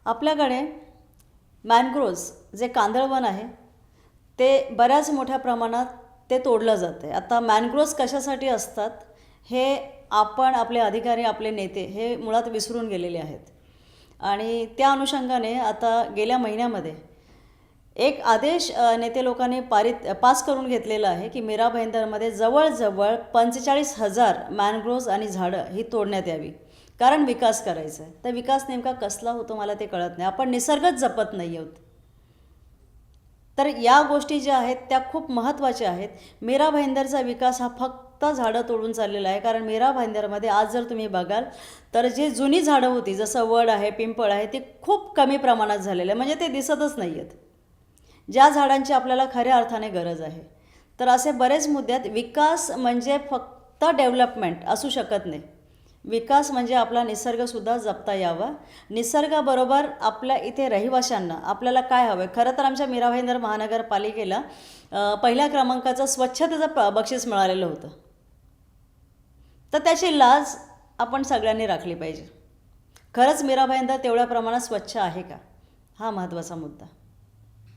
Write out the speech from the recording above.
आपल्याकडे मॅनग्रोव्ज जे कांदळवन आहे ते बऱ्याच मोठ्या प्रमाणात ते तोडलं जातं आहे. आता मॅनग्रोव्ज कशासाठी असतात हे आपण, आपले अधिकारी, आपले नेते हे मुळात विसरून गेलेले आहेत. आणि त्या अनुषंगाने आता गेल्या महिन्यामध्ये एक आदेश नेते लोकांनी पास करून घेतलेला आहे की मीरा भाईंदरमध्ये जवळजवळ 45,000 मॅनग्रोव्ज आणि झाडं ही तोडण्यात यावी, कारण विकास करायचा आहे. तर विकास नेमका कसला होतो मला ते कळत नाही. आपण निसर्गच जपत नाही आहोत. तर या गोष्टी ज्या आहेत त्या खूप महत्त्वाच्या आहेत. मीरा भाईंदरचा विकास हा फक्त झाडं तोडून चाललेला आहे. कारण मीरा भाईंदरमध्ये आज जर तुम्ही बघाल तर जी जुनी झाडं होती, जसं वड आहे, पिंपळ आहे, ती खूप कमी प्रमाणात झालेलं आहे, म्हणजे ते दिसतच नाही आहेत, ज्या झाडांची आपल्याला खऱ्या अर्थाने गरज आहे. तर असे बरेच मुद्दे आहेत. विकास म्हणजे फक्त डेव्हलपमेंट असू शकत नाही. विकास म्हणजे आपला निसर्गसुद्धा जपता यावा. निसर्गाबरोबर आपल्या इथे रहिवाशांना आपल्याला काय हवं आहे. खरं तर आमच्या मीरा भाईंदर महानगरपालिकेला पहिल्या क्रमांकाचं स्वच्छतेचं बक्षीस मिळालेलं होतं. तर त्याची लाज आपण सगळ्यांनी राखली पाहिजे. खरंच मीरा भाईंदर तेवढ्या प्रमाणात स्वच्छ आहे का, हा महत्त्वाचा मुद्दा.